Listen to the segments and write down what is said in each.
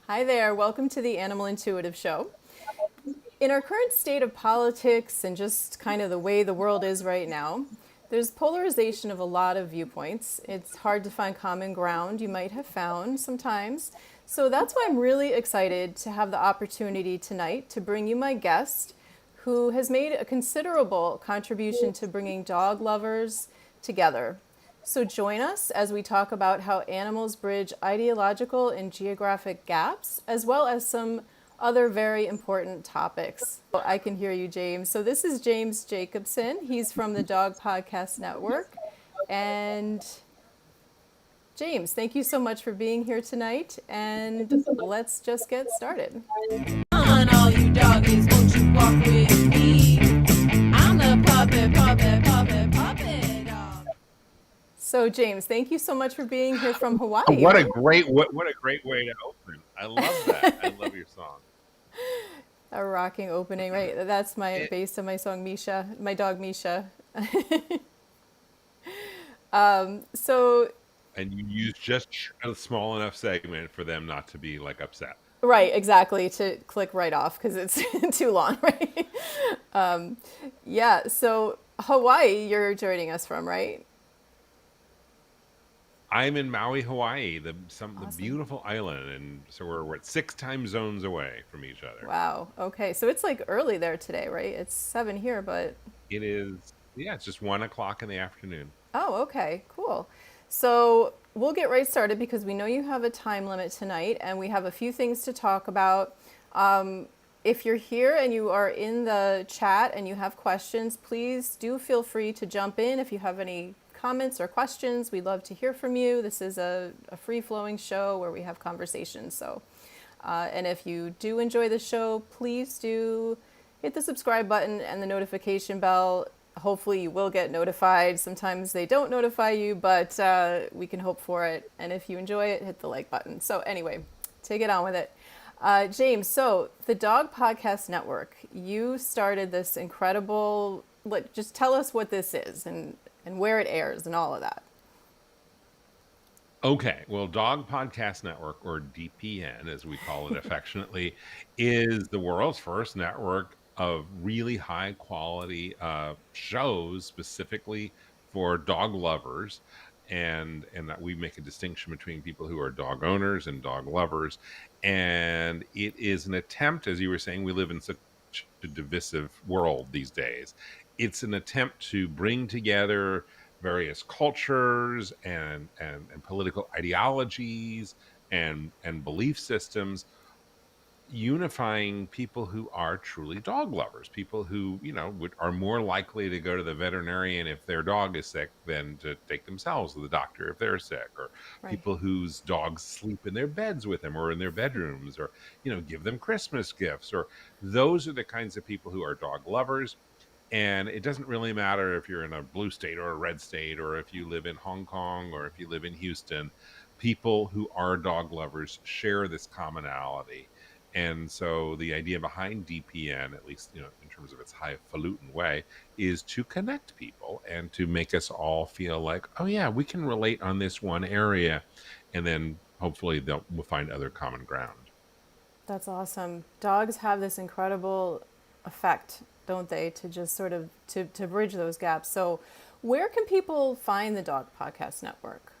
Hi there, welcome to the Animal Intuitive Show. In our current state of politics and just kind of the way the world is right now, there's polarization of a lot of viewpoints. It's hard to find common ground, you might have found sometimes. So that's why I'm really excited to have the opportunity tonight to bring you my guest, who has made a considerable contribution to bringing dog lovers together. So join us as we talk about how animals bridge ideological and geographic gaps, as well as some other very important topics. I can hear you, James. So this is James Jacobson. He's from the Dog Podcast Network. And James, thank you so much for being here tonight. And let's just get started. Come on, all you doggies, won't you walk with me? I'm the puppet dog. So James, thank you so much for being here from Hawaii. What a great way to open. I love that. I love your song. A rocking opening, right? That's based on my song Misha, my dog Misha. So And you use just a small enough segment for them not to be like upset. right, exactly, to click right off because it's too long, right? Yeah, so Hawaii, you're joining us from, right? I'm in Maui, Hawaii, the Awesome. beautiful island, and so we're at 6 time zones away from each other. Wow. Okay, so it's like early there today, right? It's 7 here, but It is, yeah, it's just 1 o'clock in the afternoon. oh, okay, cool. So we'll get right started because we know you have a time limit tonight and we have a few things to talk about. If you're here and you are in the chat and you have questions, please do feel free to jump in if you have any comments or questions. We'd love to hear from you. This is a free-flowing show where we have conversations. So, and if you do enjoy the show, please do hit the subscribe button and the notification bell. Hopefully you will get notified. Sometimes they don't notify you, but we can hope for it. And if you enjoy it, hit the like button. So anyway, take it on with it. James, so the Dog Podcast Network, you started this incredible, just tell us what this is and where it airs and all of that. Okay, well, Dog Podcast Network, or DPN as we call it affectionately, is the world's first network of really high quality shows specifically for dog lovers. And that we make a distinction between people who are dog owners and dog lovers. And it is an attempt, as you were saying, we live in such a divisive world these days. It's an attempt to bring together various cultures and political ideologies and belief systems, unifying people who are truly dog lovers, people who, are more likely to go to the veterinarian if their dog is sick than to take themselves to the doctor if they're sick, or Right. people whose dogs sleep in their beds with them or in their bedrooms, or, give them Christmas gifts, or those are the kinds of people who are dog lovers. And it doesn't really matter if you're in a blue state or a red state, or if you live in Hong Kong or if you live in Houston. People who are dog lovers share this commonality. And so the idea behind DPN, at least, in terms of its highfalutin way, is to connect people and to make us all feel like, oh yeah, we can relate on this one area. And then hopefully we'll find other common ground. That's awesome. Dogs have this incredible effect, don't they, to just sort of to bridge those gaps. So where can people find the Dog Podcast Network?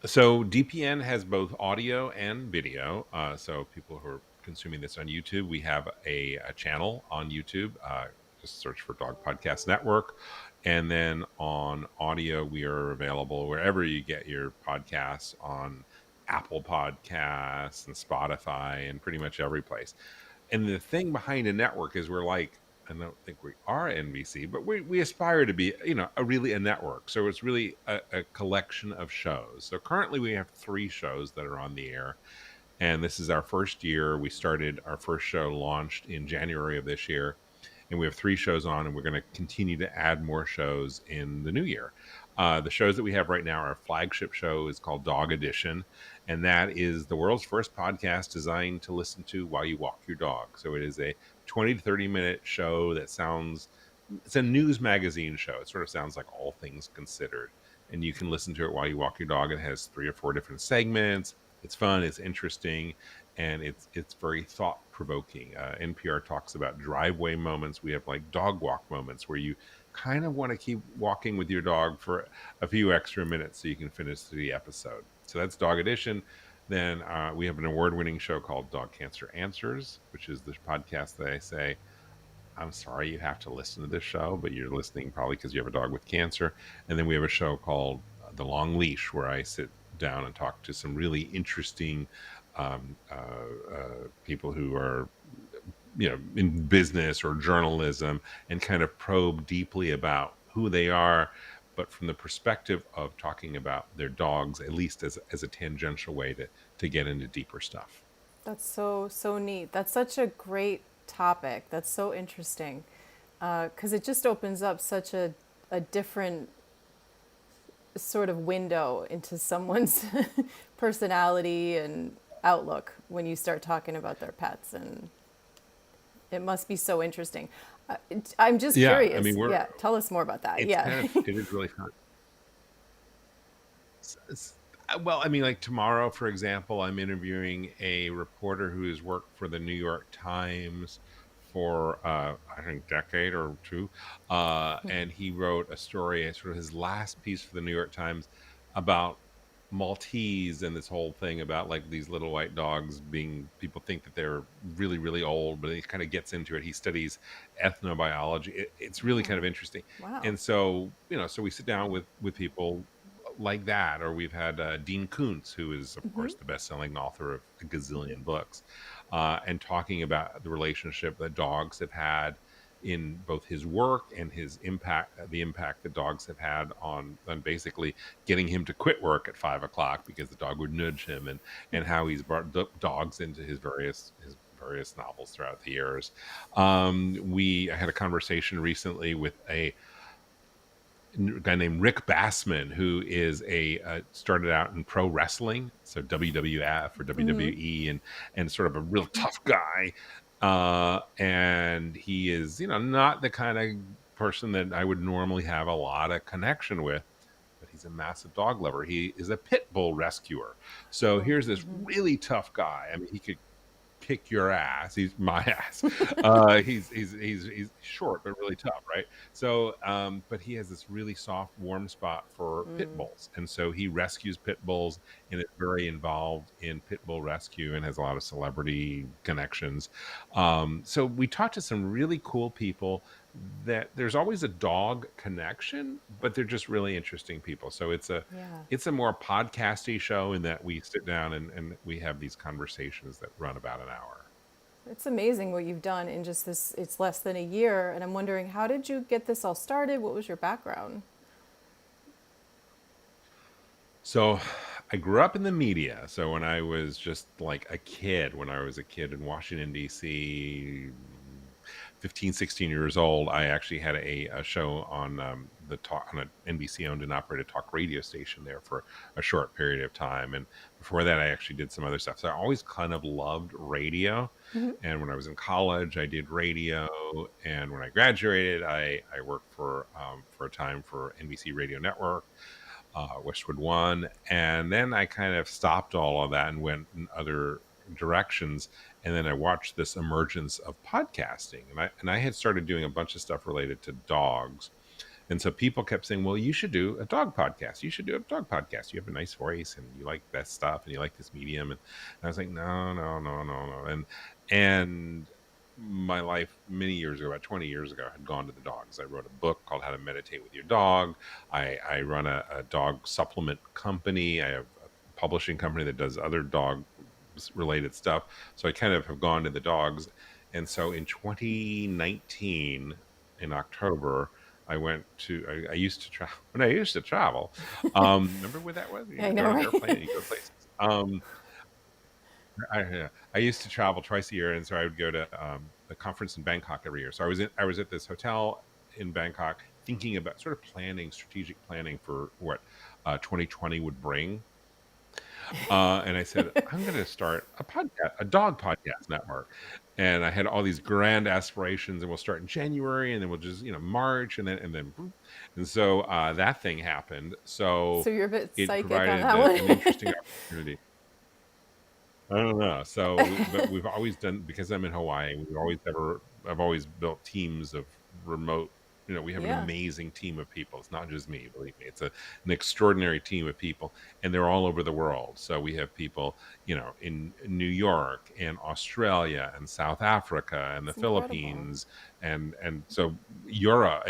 So DPN has both audio and video. So people who are consuming this on YouTube, we have a channel on YouTube. Just search for Dog Podcast Network. And then on audio, we are available wherever you get your podcasts, on Apple Podcasts and Spotify and pretty much every place. And the thing behind a network is we're like, I don't think we are NBC, but we aspire to be, really a network. So it's really a collection of shows. So currently we have 3 shows that are on the air. And this is our first year. We started, our first show launched in January of this year. And we have 3 shows on, and we're going to continue to add more shows in the new year. The shows that we have right now, our flagship show is called Dog Edition. And that is the world's first podcast designed to listen to while you walk your dog. So it is a 20 to 30 minute show that it's a news magazine show. It sort of sounds like All Things Considered. And you can listen to it while you walk your dog. It has 3 or 4 different segments. it's fun, it's interesting, and it's very thought provoking. NPR talks about driveway moments. We have like dog walk moments where you kind of want to keep walking with your dog for a few extra minutes so you can finish the episode. So that's Dog Edition. Then we have an award-winning show called Dog Cancer Answers, which is the podcast that I say, I'm sorry you have to listen to this show, but you're listening probably because you have a dog with cancer. And then we have a show called The Long Leash, where I sit down and talk to some really interesting people who are, in business or journalism, and kind of probe deeply about who they are, but from the perspective of talking about their dogs, at least as a tangential way to get into deeper stuff. That's so neat. That's such a great topic. That's so interesting because it just opens up such a different sort of window into someone's personality and outlook when you start talking about their pets, and it must be so interesting. I'm just Yeah, I curious. mean, Yeah, tell us more about that. it's Yeah. kind of, it is really fun. Well, I mean, like tomorrow, for example, I'm interviewing a reporter who has worked for the New York Times for I think decade or two, and he wrote a story, sort of his last piece for the New York Times, about Maltese and this whole thing about like these little white dogs being, people think that they're really really old, but he kind of gets into it. He studies ethnobiology. It's really kind of interesting, Wow. and so so we sit down with people like that. Or we've had Dean Koontz, who is of course the best-selling author of a gazillion books, and talking about the relationship that dogs have had in both his work and his impact, the impact that dogs have had on basically getting him to quit work at 5 o'clock because the dog would nudge him, and how he's brought dogs into his various novels throughout the years. We I had a conversation recently with a guy named Rick Bassman, who is a started out in pro wrestling, so WWF or WWE, and sort of a real tough guy. And he is, not the kind of person that I would normally have a lot of connection with, but he's a massive dog lover. He is a pit bull rescuer. So here's this really tough guy. I mean, he could kick your ass. He's my ass. He's short but really tough, right? So, but he has this really soft, warm spot for pit bulls, and so he rescues pit bulls and is very involved in pit bull rescue and has a lot of celebrity connections. So we talked to some really cool people. That there's always a dog connection, but they're just really interesting people. So Yeah. it's a more podcasty show in that we sit down and we have these conversations that run about an hour. It's amazing what you've done in just this, it's less than a year. And I'm wondering, how did you get this all started? What was your background? So I grew up in the media. So when I was just like a kid, when I was a kid in Washington, D.C., 15, 16 years old, I actually had a show on the talk on an NBC owned and operated talk radio station there for a short period of time. And before that, I actually did some other stuff. So I always kind of loved radio. And when I was in college, I did radio. And when I graduated, I worked for a time for NBC Radio Network, Westwood One, and then I kind of stopped all of that and went in other directions. And then I watched this emergence of podcasting, and I had started doing a bunch of stuff related to dogs. And so people kept saying, "Well, you should do a dog podcast. You should do a dog podcast. You have a nice voice, and you like that stuff, and you like this medium." And I was like, "No, no, no, no, no." And my life many years ago, about 20 years ago, had gone to the dogs. I wrote a book called How to Meditate with Your Dog. I run a dog supplement company. I have a publishing company that does other dog related stuff. So I kind of have gone to the dogs. And so in 2019, in October, I used to travel when I used to travel. Remember where that was? I You go know, on an right? airplane and you go places. I used to travel twice a year, and so I would go to a conference in Bangkok every year. So I was at this hotel in Bangkok, thinking about sort of planning, strategic planning for what 2020 would bring. And I said, I'm going to start a podcast, a dog podcast network. And I had all these grand aspirations, and we'll start in January, and then we'll just, March, and then, boop. And so that thing happened. So So you're a bit it psychic on provided that an one. interesting opportunity. I don't know. But we've always done, because I'm in Hawaii. I've always built teams of remote. We have an Yeah, amazing team of people. It's not just me, believe me. It's an extraordinary team of people, and they're all over the world. So we have people, in New York and Australia and South Africa and the it's incredible. Philippines, and so Europe,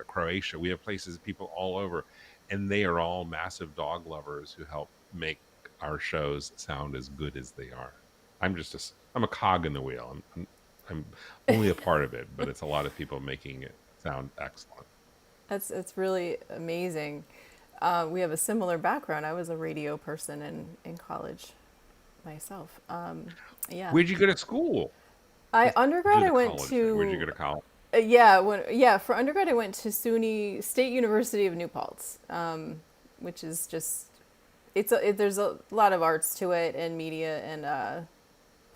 Croatia. We have places, people all over, and they are all massive dog lovers who help make our shows sound as good as they are. I'm a cog in the wheel. I'm only a part of it, but it's a lot of people making it sound excellent. It's really amazing. We have a similar background. I was a radio person in college myself. Yeah, Where'd you go to school? I Let's undergrad. do I the went college thing. Where'd you go to to college? yeah, for undergrad I went to SUNY State University of New Paltz, which is just there's a lot of arts to it and media and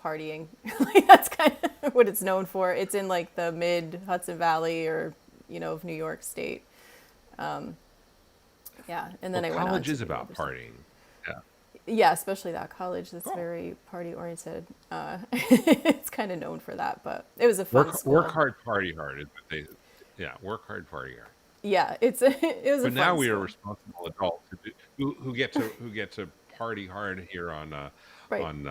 partying. Like that's kind of what it's known for. It's in like the mid Hudson Valley or of New York State. Yeah, and Well, then I went on college to is do about other stuff. partying. Yeah. Yeah, especially that college that's Cool. very party oriented. It's kind of known for that, but it was a fun Work school. hard, party hard is what they. Yeah, work hard, party hard. Yeah, it was a But now fun we are school. responsible adults who get to party hard here Right. on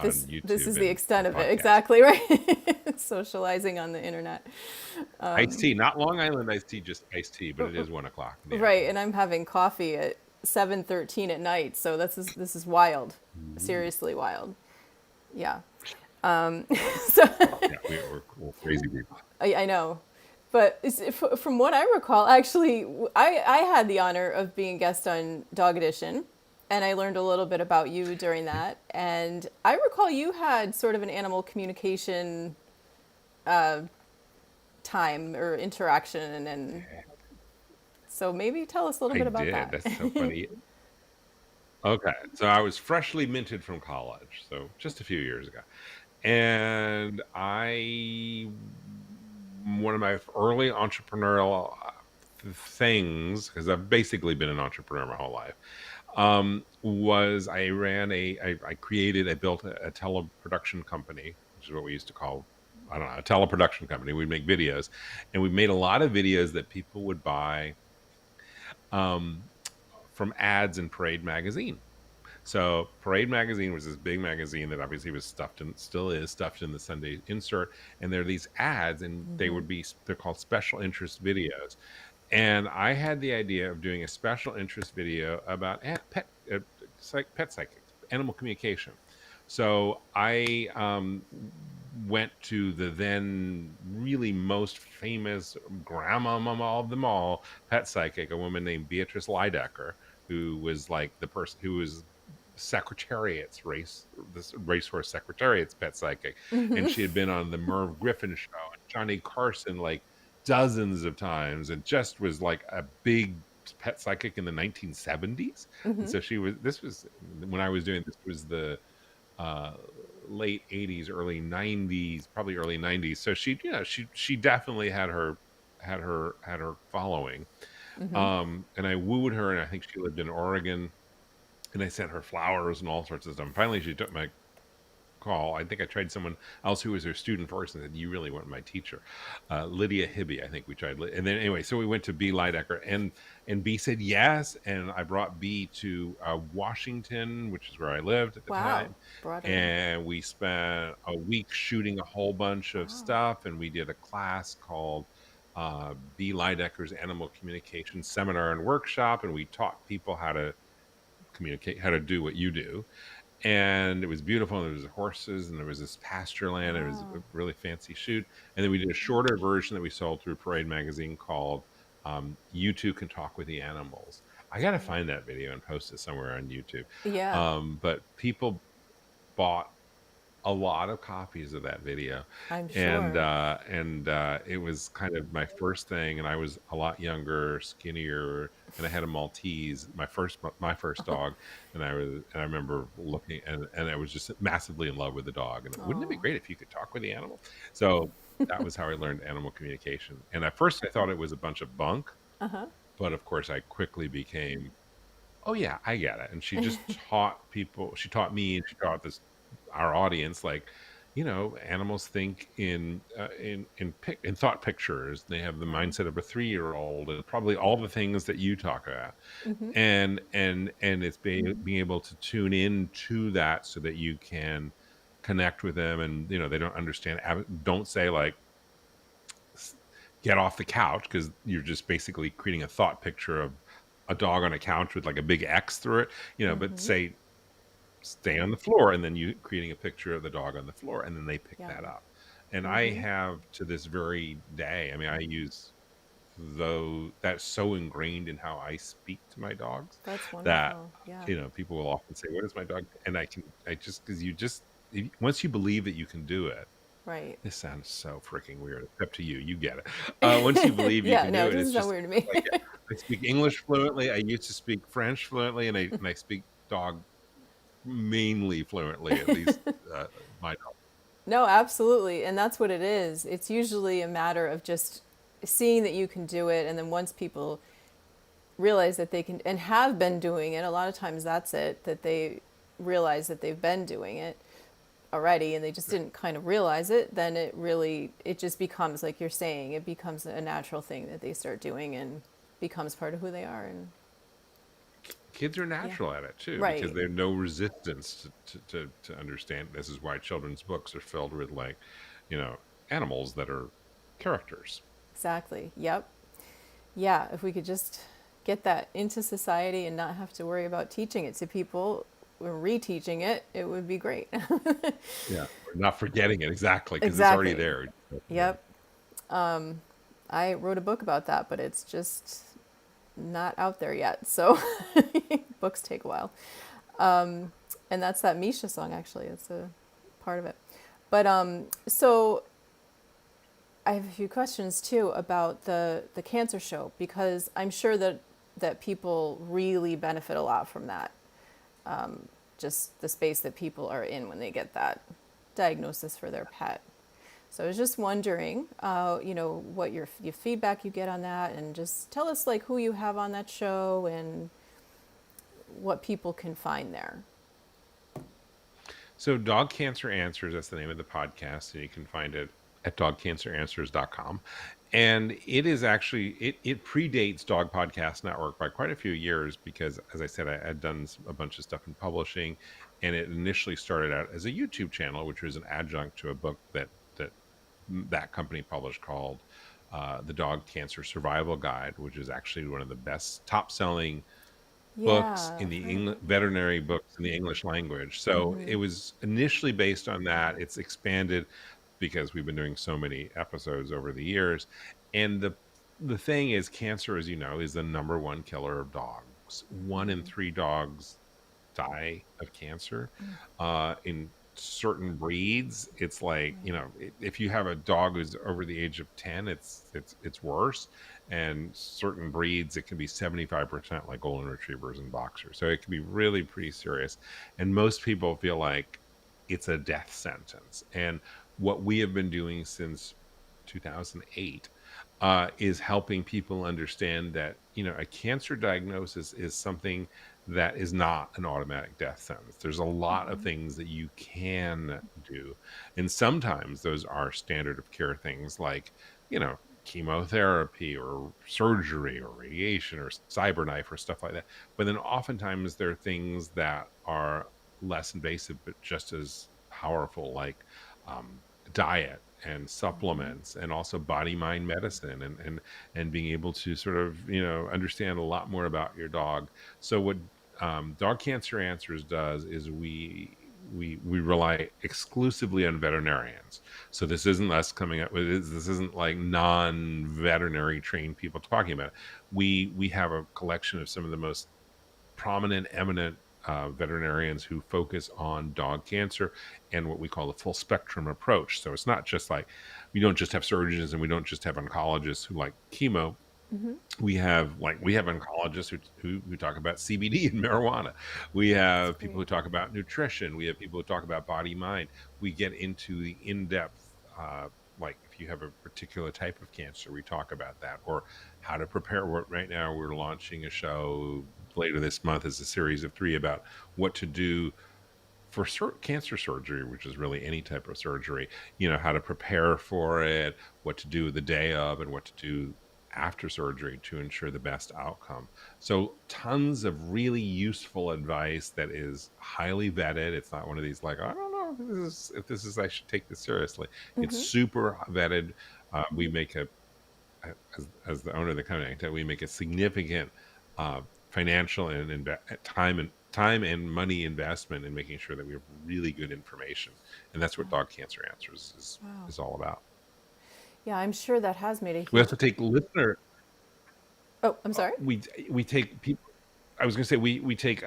This YouTube is the and extent of it. podcast. Exactly right. Socializing on the internet. Iced tea, not Long Island iced tea, just iced tea, but it is 1 o'clock in the Right, afternoon. and I'm having coffee at 7:13 at night, so this is wild. Ooh. Seriously wild. Yeah. So Yeah, we're crazy people. I know. But from what I recall, actually, I had the honor of being a guest on Dog Edition, and I learned a little bit about you during that. And I recall you had sort of an animal communication time or interaction, and so maybe tell us a little I bit about did. that. That's so funny. Okay, so I was freshly minted from college, so just a few years ago, and one of my early entrepreneurial things, because I've basically been an entrepreneur my whole life, was I created, I built a teleproduction company, which is what we used to call, I don't know, a teleproduction company. We'd make videos, and we made a lot of videos that people would buy um, from ads in Parade magazine. So Parade magazine was this big magazine that obviously was stuffed and still is stuffed in the Sunday insert. And there are these ads, and they're called special interest videos. And I had the idea of doing a special interest video about pet psychics, animal communication. So I went to the then really most famous grandma mama of them all, pet psychic, a woman named Beatrice Lydecker, who was like the person who was this racehorse Secretariat's pet psychic, and she had been on the Merv Griffin show and Johnny Carson like dozens of times, and just was like a big pet psychic in the 1970s. And so she was. This was when I was doing this was the uh, late 80s, early 90s, probably early 90s. So she definitely had her following. And I wooed her, and I think she lived in Oregon, and I sent her flowers and all sorts of stuff. And finally, she took my call. I think I tried someone else who was her student first and said, "You really want my teacher." Lydia Hibby, I think we tried. And then anyway, so we went to B. Lydecker, and B said yes. And I brought B to Washington, which is where I lived at the Wow, time. brought her in. And we spent a week shooting a whole bunch of Wow. stuff. And we did a class called B. Lydecker's Animal Communication Seminar and Workshop. And we taught people how to communicate, how to do what you do. And it was beautiful. And there was horses, and there was this pasture land. And it was a Wow. really fancy shoot. And then we did a shorter version that we sold through Parade magazine called "You Two Can Talk with the Animals." I got to Right. find that video and post it somewhere on YouTube. Yeah, But people bought a lot of copies of that video, I'm and sure. it was kind of my first thing. And I was a lot younger, skinnier, and I had a Maltese, my first dog. And I remember looking, and I was just massively in love with the dog. And wouldn't it be Oh. great if you could talk with the animal? So that was how I learned animal communication. And at first I thought it was a bunch of bunk, but of course I quickly became, oh yeah, I get it. And she just taught people. She taught me, and she taught this our audience, like, animals think in thought pictures. They have the Right. mindset of a 3-year-old, and probably all the things that you talk about. Hmm. And it's being able to tune in to that so that you can connect with them, and they don't understand. Don't say like, s- get off the couch, because you're just basically creating a thought picture of a dog on a couch with like a big X through it, but Hmm. say, stay on the floor, and then you creating a picture of the dog on the floor, and then they pick Yeah. that up. And I Hmm. have, to this very day, I mean, I use, though that's so ingrained in how I speak to my dogs, That's that wonderful. Yeah. people will often say, what is my dog? And I just, because once you believe that you can do it, Right. this sounds so freaking weird, except to you. You get it. Once you believe you Yeah. can No, do it it, doesn't it's sound just weird to me. like, yeah, I speak English fluently. I used to speak French fluently, and I speak dog mainly fluently, at least, my dog. No, absolutely. And that's what it is. It's usually a matter of just seeing that you can do it. And then once people realize that they can and have been doing it, a lot of times that's it, that they realize that they've been doing it already and they just didn't kind of realize it, then it just becomes, like you're saying, it becomes a natural thing that they start doing and becomes part of who they are. And Kids are yeah. natural at it too, because Right. they have no resistance to understand. This is why children's books are filled with, like, you know, animals that are characters. Exactly. Yep. Yeah, if we could just get that into society and not have to worry about teaching it to people or reteaching it, it would be great. Yeah, we're not forgetting it, exactly, because it's already Exactly. there. Yeah. Yep. I wrote a book about that, but it's just not out there yet. So books take a while. And that's that Misha song, actually. It's a part of it. But so I have a few questions too about the cancer show, because I'm sure that people really benefit a lot from that. Just the space that people are in when they get that diagnosis for their pet. So I was just wondering, what your feedback you get on that, and just tell us like who you have on that show and what people can find there. So, Dog Cancer Answers, that's the name of the podcast, and you can find it at dogcanceranswers.com. And it is actually, it predates Dog Podcast Network by quite a few years, because, as I said, I had done a bunch of stuff in publishing, and it initially started out as a YouTube channel, which was an adjunct to a book that company published, called The Dog Cancer Survival Guide, which is actually one of the best top selling books Yeah, in I've the heard of it. veterinary books in the English language. So it Mm-hmm. was initially based on that. It's expanded because we've been doing so many episodes over the years. And the thing is, cancer, as you know, is the number one killer of dogs. One in Mm-hmm. three dogs die of cancer. In certain breeds, it's like, Right. if you have a dog who's over the age of 10, it's worse. And certain breeds, it can be 75%, like golden retrievers and boxers. So it can be really pretty serious. And most people feel like it's a death sentence. And what we have been doing since 2008, is helping people understand that, a cancer diagnosis is something that is not an automatic death sentence. There's a lot of Mm-hmm. things that you can do. And sometimes those are standard of care things, like, chemotherapy or surgery or radiation or cyberknife or stuff like that. But then oftentimes there are things that are less invasive but just as powerful, like, diet and Mm-hmm. supplements, and also body mind medicine, and being able to sort of, understand a lot more about your dog. So what Dog Cancer Answers does is we rely exclusively on veterinarians. So this isn't us coming up with this isn't like non-veterinary trained people talking about it. We have a collection of some of the most prominent, eminent veterinarians who focus on dog cancer and what we call the full spectrum approach. So it's not just like, we don't just have surgeons and we don't just have oncologists who like chemo. Mm-hmm. We have oncologists who talk about CBD and marijuana. We That's have people great. who talk about nutrition. We have people who talk about body mind. We get into the in-depth, like, if you have a particular type of cancer, we talk about that, or how to prepare. Right now we're launching a show later this month, as a series of 3, about what to do for cancer surgery, which is really any type of surgery, how to prepare for it, what to do the day of, and what to do after surgery to ensure the best outcome. So, tons of really useful advice that is highly vetted. It's not one of these like, I don't know if this is I should take this seriously. It's Mm-hmm. super vetted. We make as the owner of the company, we make a significant financial and time and money investment in making sure that we have really good information, and that's what Dog Cancer Answers is Wow. is all about. Yeah, I'm sure that has made a We huge. also take listener. Oh, I'm sorry. We take people. I was going to say we take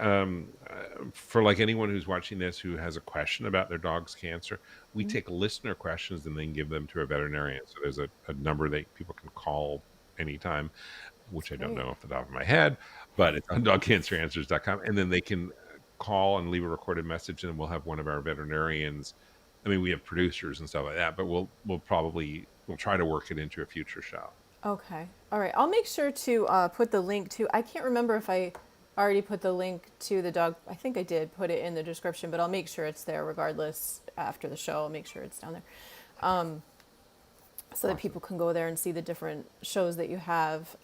for like anyone who's watching this who has a question about their dog's cancer, we Mhm. take listener questions and then give them to a veterinarian. So there's a number that people can call anytime, That's which I don't great. know off the top of my head, but it's on dogcanceranswers.com. And then they can call and leave a recorded message, and we'll have one of our veterinarians. I mean, we have producers and stuff like that, but we'll try to work it into a future show. Okay. All right. I'll make sure to put the link to. I can't remember if I already put the link to the dog. I think I did put it in the description, but I'll make sure it's there regardless after the show. I'll make sure it's down there so that Awesome. people can go there and see the different shows that you have.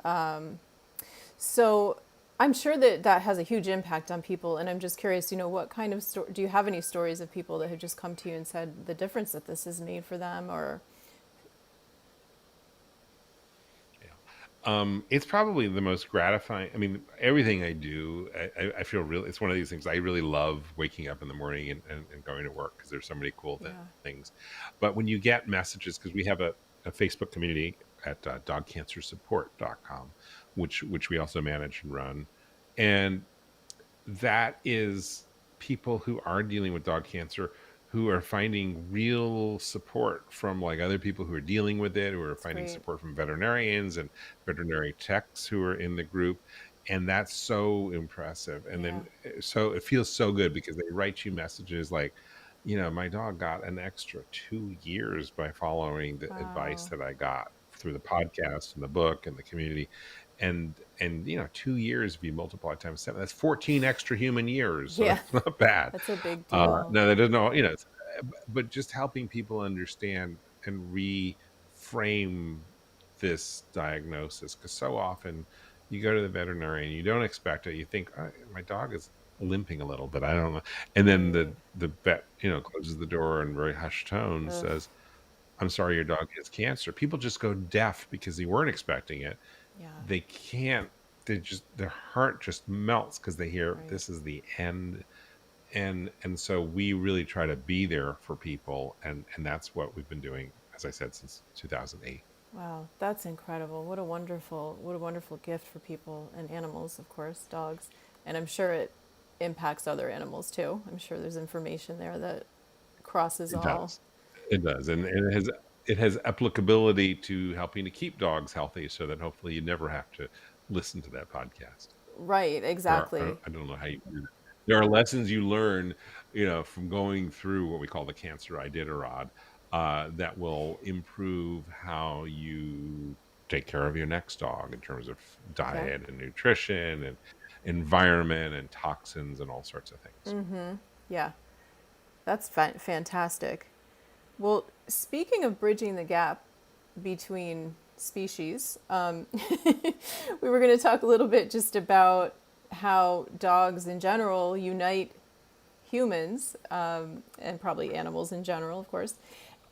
So I'm sure that that has a huge impact on people, and I'm just curious. What kind of do you have any stories of people that have just come to you and said the difference that this has made for them, or Yeah. It's probably the most gratifying. I mean, everything I do, I feel really, it's one of these things I really love waking up in the morning and going to work because there's so many cool yeah, things. But when you get messages, because we have a Facebook community at dogcancersupport.com, which we also manage and run. And that is people who are dealing with dog cancer who are finding real support from like other people who are dealing with it, who are it's finding great. support from veterinarians and veterinary techs who are in the group. And that's so impressive. And Yeah, then so it feels so good because they write you messages like, my dog got an extra 2 years by following the advice wow, that I got through the podcast and the book and the community. And 2 years, if you multiply times seven, that's 14 extra human years, so yeah, that's not bad. that's a big deal. No, that doesn't all, but just helping people understand and reframe this diagnosis, because so often you go to the veterinarian, you don't expect it, you think, "Oh, my dog is limping a little bit, I don't know," and then Right. the vet, closes the door in very hushed tones, Ugh. says, "I'm sorry, your dog has cancer." People just go deaf because they weren't expecting it. Yeah. They can't, their heart just melts because they hear Right. this is the end. And so we really try to be there for people, and that's what we've been doing, as I said, since 2008. Wow, that's incredible. What a wonderful gift for people and animals, of course, dogs. And I'm sure it impacts other animals too. I'm sure there's information there that crosses It all. does. It does. And it has applicability to helping to keep dogs healthy so that hopefully you never have to listen to that podcast. Right, exactly. I don't know how you do that. There are lessons you learn, from going through what we call the cancer Iditarod, that will improve how you take care of your next dog in terms of Yeah. diet and nutrition and environment and toxins and all sorts of things. Yeah. That's fantastic. Well, speaking of bridging the gap between species, we were going to talk a little bit just about how dogs in general unite humans and probably animals in general, of course.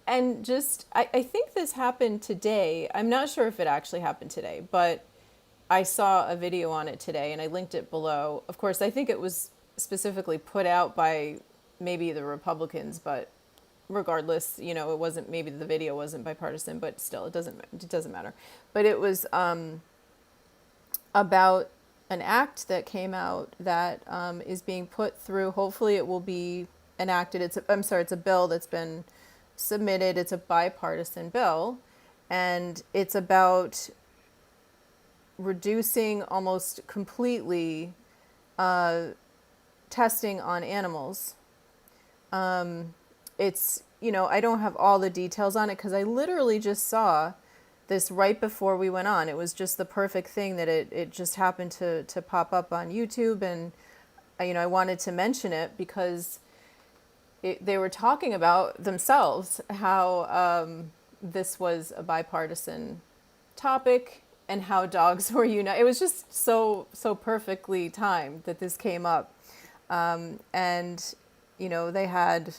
And just, I think this happened today. I'm not sure if it actually happened today, but I saw a video on it today and I linked it below. Of course, I think it was specifically put out by maybe the Republicans, but regardless, it wasn't, maybe the video wasn't bipartisan, but still, it doesn't matter. But it was about an act that came out that is being put through. Hopefully, it will be enacted. I'm sorry, it's a bill that's been submitted. It's a bipartisan bill, and it's about reducing almost completely testing on animals. I don't have all the details on it because I literally just saw this right before we went on. It was just the perfect thing that it just happened to pop up on YouTube. And, I wanted to mention it because they were talking about themselves how this was a bipartisan topic and how dogs were united. It was just so perfectly timed that this came up, and they had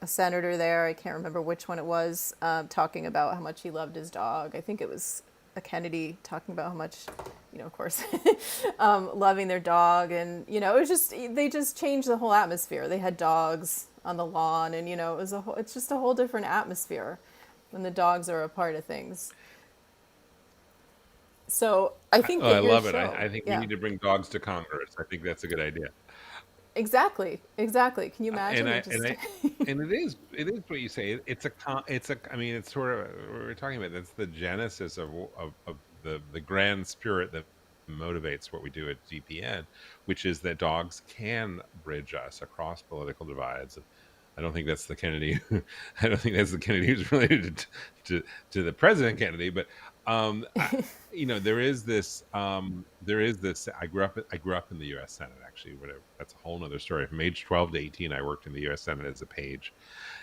a senator there. I can't remember which one it was, talking about how much he loved his dog. I think it was a Kennedy talking about how much, of course, loving their dog, and it was just they just changed the whole atmosphere. They had dogs on the lawn, and it's just a whole different atmosphere when the dogs are a part of things. So I think Oh, I that your love it. show, I think we yeah, need to bring dogs to Congress. I think that's a good idea. exactly. Can you And imagine? I It and just, I and it is what you say. It's a I mean, it's sort of what we're talking about. That's the genesis of the grand spirit that motivates what we do at GPN, which is that dogs can bridge us across political divides. And I don't think that's the Kennedy. I don't think that's the Kennedy who's related to the president Kennedy, but I, there is this. I grew up in the U.S. Senate, actually. Whatever, that's a whole nother story. From age 12 to 18, I worked in the U.S. Senate as a page.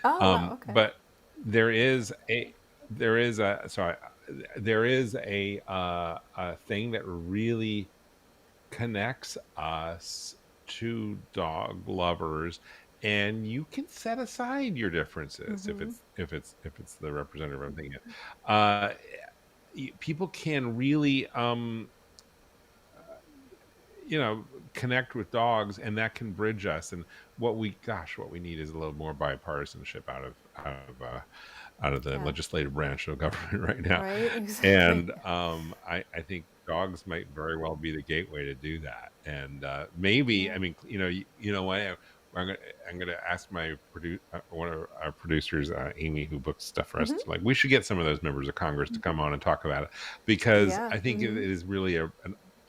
oh wow, okay. But there is a there is a sorry there is a thing that really connects us to dog lovers, and you can set aside your differences if Mm-hmm. it's the representative I'm thinking of. People can really connect with dogs, and that can bridge us. And what we need is a little more bipartisanship out of the Yeah. legislative branch of government right now. Right. Exactly. And I think dogs might very well be the gateway to do that. And maybe, Yeah. I mean, you know what? I'm gonna I'm gonna ask one of our producers, Amy, who books stuff for us. Mm-hmm. Like, we should get some of those members of Congress to come on and talk about it, because Yeah. I think it Mm-hmm. is really an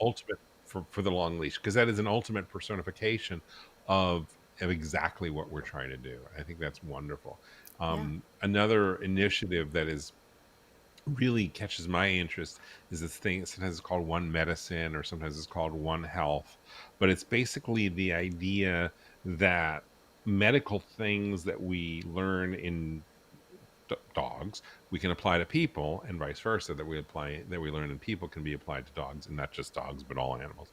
ultimate for the long leash, because that is an ultimate personification of exactly what we're trying to do. I think that's wonderful. Yeah. Another initiative that is really catches my interest is this thing. Sometimes it's called One Medicine, or sometimes it's called One Health, but it's basically the idea that medical things that we learn in dogs we can apply to people, and vice versa, that we learn in people can be applied to dogs, and not just dogs but all animals.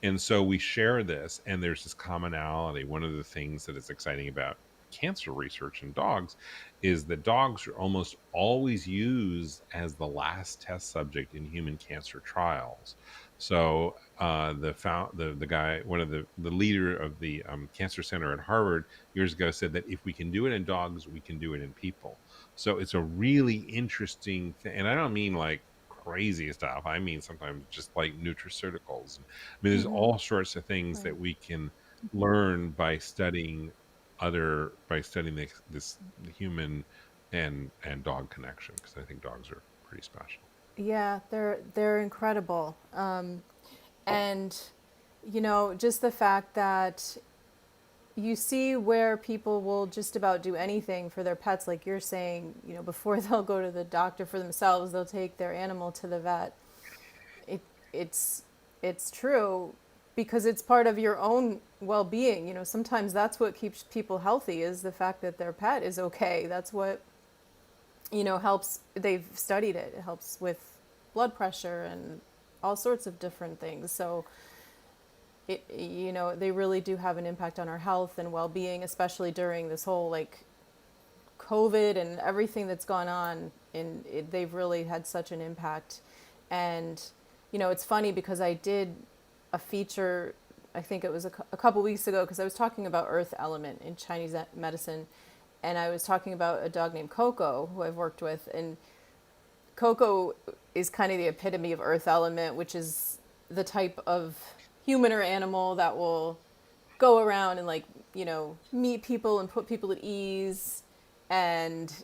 And so we share this, and there's this commonality. One of the things that is exciting about cancer research in dogs is that dogs are almost always used as the last test subject in human cancer trials. So the guy, one of the leader of the cancer center at Harvard years ago, said that if we can do it in dogs, we can do it in people. So it's a really interesting thing. And I don't mean like crazy stuff. I mean sometimes just like nutraceuticals. I mean, there's Mm-hmm. all sorts of things that Right. we can learn by studying the human and dog connection, because I think dogs are pretty special. Yeah, they're incredible. And just the fact that you see where people will just about do anything for their pets, like you're saying, before they'll go to the doctor for themselves, they'll take their animal to the vet. It it's it's true because it's part of your own well-being. Sometimes that's what keeps people healthy is the fact that their pet is okay. That's what helps. They've studied it. It helps with blood pressure and all sorts of different things. So they really do have an impact on our health and well-being, especially during this whole like COVID and everything that's gone on. They've really had such an impact. And it's funny because I did a feature, I think it was a couple weeks ago, because I was talking about earth element in Chinese medicine, and I was talking about a dog named Coco who I've worked with. And Coco is kind of the epitome of earth element, which is the type of human or animal that will go around and like, meet people and put people at ease and,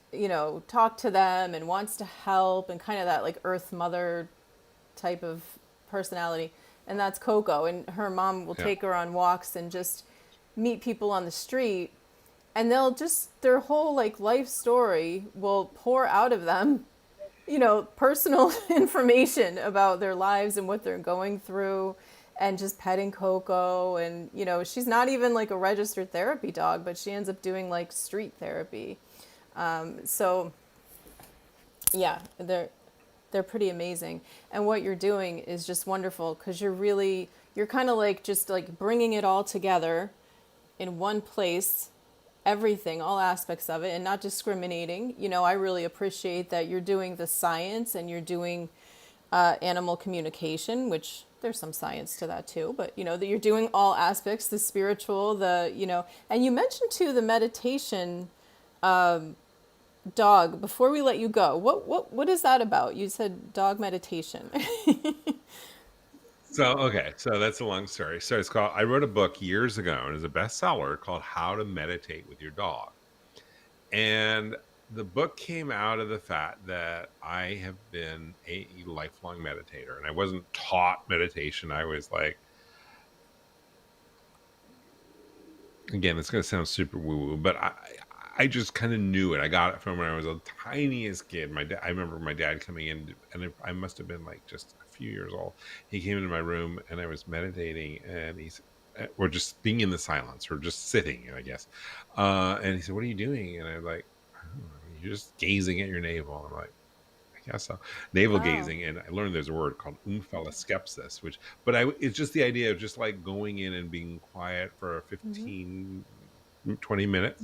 talk to them and wants to help, and kind of that like earth mother type of personality. And that's Coco. And her mom will Yeah. take her on walks and just meet people on the street, and they'll just their whole like life story will pour out of them, personal information about their lives and what they're going through. and just petting Coco. And, she's not even like a registered therapy dog, but she ends up doing like street therapy. So, yeah, they're pretty amazing. And what you're doing is just wonderful because you're kind of like just like bringing it all together in one place, everything, all aspects of it, and not discriminating. I really appreciate that you're doing the science and you're doing animal communication, which there's some science to that too, but that you're doing all aspects, the spiritual, and you mentioned too the meditation dog. Before we let you go, what is that about? You said dog meditation. So okay, so that's a long story. So it's called. I wrote a book years ago, and it's a bestseller called "How to Meditate with Your Dog." And the book came out of the fact that I have been a lifelong meditator, and I wasn't taught meditation. I was like, again, it's going to sound super woo woo, but I just kind of knew it. I got it from when I was a tiniest kid. I remember my dad coming in, and I must have been like just a few years old. He came into my room, and I was meditating, and or just being in the silence, or just sitting, I guess. And he said, "What are you doing?" And I'm like, "I don't know. You're just gazing at your navel." I'm like, I guess so. Navel Wow. gazing, and I learned there's a word called umphalaskepsis, it's just the idea of just like going in and being quiet for 15, 20 minutes.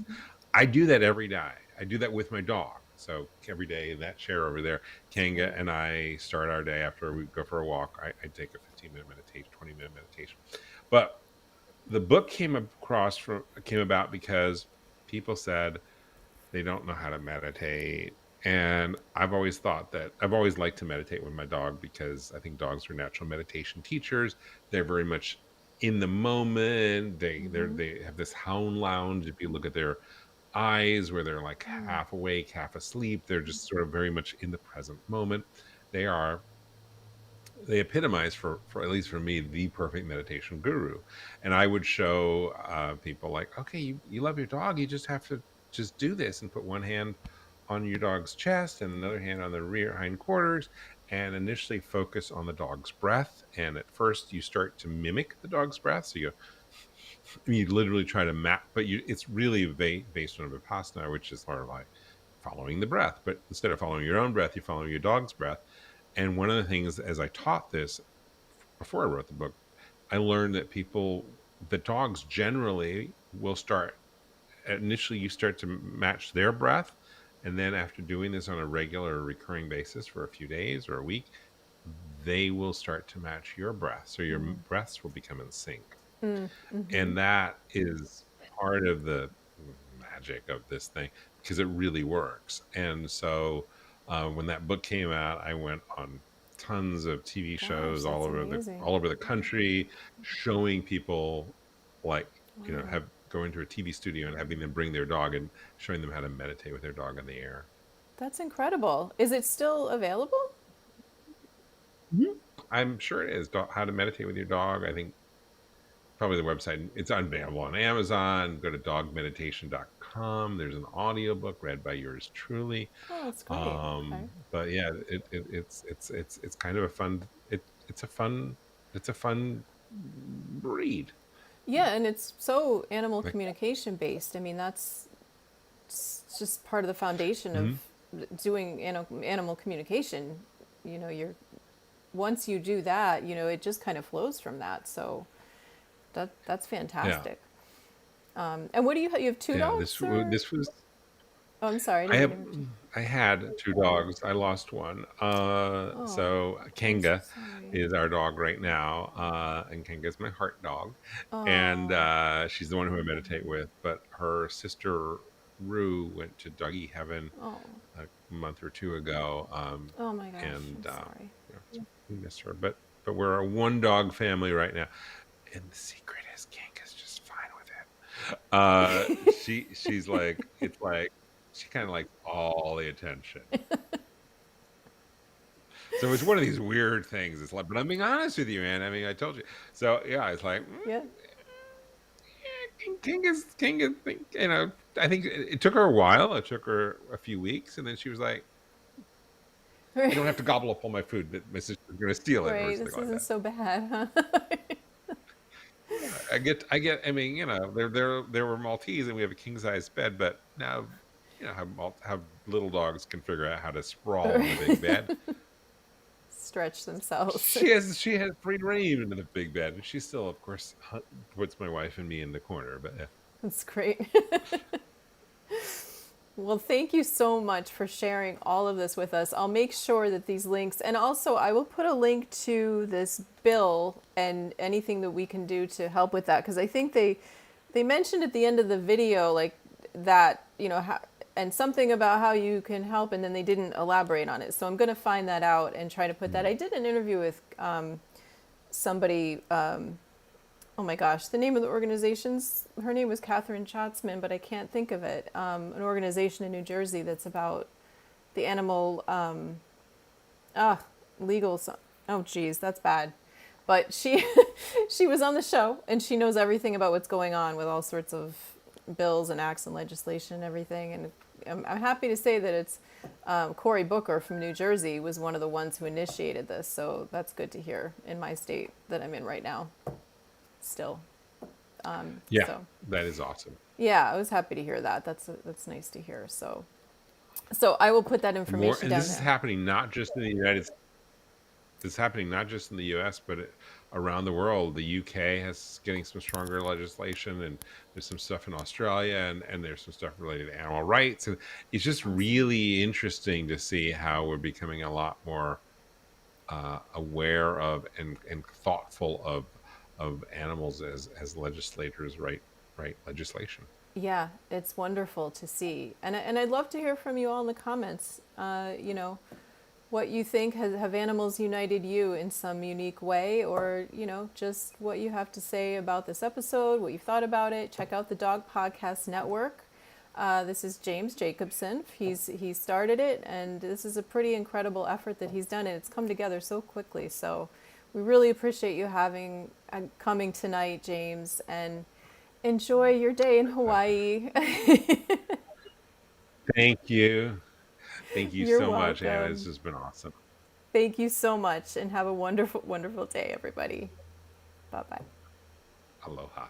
I do that every day. I do that with my dog. So every day in that chair over there, Kanga Right. and I start our day after we go for a walk. I take a 15-minute meditation, 20-minute meditation. But the book came about because people said they don't know how to meditate. And I've always liked to meditate with my dog because I think dogs are natural meditation teachers. They're very much in the moment. They have this hound lounge. If you look at their eyes, where they're like half awake, half asleep, they're just sort of very much in the present moment. They are they epitomize, for at least for me, the perfect meditation guru. And I would show people like, okay, you love your dog, you just have to just do this and put one hand on your dog's chest and another hand on the rear hindquarters, and initially focus on the dog's breath. And at first you start to mimic the dog's breath, so you literally try to map, but it's really based on vipassana, which is sort of like following the breath. But instead of following your own breath, you follow your dog's breath. And one of the things, as I taught this before I wrote the book, I learned that the dogs generally will start, initially you start to match their breath. And then after doing this on a regular recurring basis for a few days or a week, they will start to match your breath. So your breaths will become in sync. And that is part of the magic of this thing, because it really works. And so when that book came out, I went on tons of TV Gosh, shows that's amazing. all over the country, showing people, like, Wow. have go into a TV studio and having them bring their dog and showing them how to meditate with their dog in the air. That's incredible. Is it still available? Mhm. I'm sure it is. How to meditate with your dog. I think probably the website. It's available on Amazon. Go to dogmeditation.com. There's an audiobook read by yours truly. Oh, that's great. Okay. But yeah, it's kind of a fun it's a fun read. Yeah, and it's so animal Like, communication based. I mean, that's just part of the foundation of mhm. doing animal communication. You're once you do that, it just kind of flows from that. So that's Yeah, fantastic. And what do you have? You have two yeah. dogs, or? This was Oh, I'm sorry, I I didn't mean have to interrupt you. I had two dogs. I lost one. Oh, So I'm so Kanga sorry. is our dog right now, and Kanga's my heart dog, and Oh, she's the one who I meditate with. But her sister Rue went to doggy heaven oh, a month or two ago, oh my gosh, and I'm sorry. we miss her. But we're a one dog family right now, and the secret is Kanga's just fine with it. She's like, it's like she kind of likes all the attention. So it's one of these weird things. It's like, but I'm being honest with you, man. I mean, I told you. So yeah, it's like, Yeah. King is, I think it took her a while. It took her a few weeks, and then she was like, "You don't have to gobble up all my food, but my sister's going to steal it," or Right, something this like isn't that. so bad, huh? I mean, there were Maltese and we have a king size bed, but now, how little dogs can figure out how to sprawl in a big bed. Stretch themselves. She has free reign in the big bed. She still, of course, puts my wife and me in the corner, but That's great. Well, thank you so much for sharing all of this with us. I'll make sure that these links, and also I will put a link to this bill and anything that we can do to help with that, because I think they mentioned at the end of the video like that, and something about how you can help, and then they didn't elaborate on it. So I'm going to find that out and try to put that. I did an interview with somebody. Oh my gosh, the name of the organization's, her name was Catherine Schatzman, but I can't think of it. An organization in New Jersey that's about the animal, legal, oh geez, that's bad. But she, she was on the show and she knows everything about what's going on with all sorts of bills and acts and legislation and everything. And I'm happy to say that it's Cory Booker from New Jersey was one of the ones who initiated this. So that's good to hear in my state that I'm in right now. Still. yeah, So that is awesome. yeah, I was happy to hear that. That's nice to hear. So I will put that More, information and down this is there. happening not just in the United States. This is happening not just in the U.S. but around the world. The U.K. has getting some stronger legislation, and there's some stuff in Australia, and there's some stuff related to animal rights, and it's just Awesome. really interesting to see how we're becoming a lot more aware of and thoughtful of animals as legislators write legislation. Yeah, it's wonderful to see, and I'd love to hear from you all in the comments. What you think have animals united you in some unique way, or just what you have to say about this episode, what you thought about it. Check out the Dog Podcast Network. This is James Jacobson. He started it, and this is a pretty incredible effort that he's done, and it's come together so quickly. So we really appreciate you coming tonight, James, and enjoy your day in Hawaii. Thank you. Thank you You're so much, Anna. This welcome. has been awesome. Thank you so much, and have a wonderful, wonderful day, everybody. Bye bye. Aloha.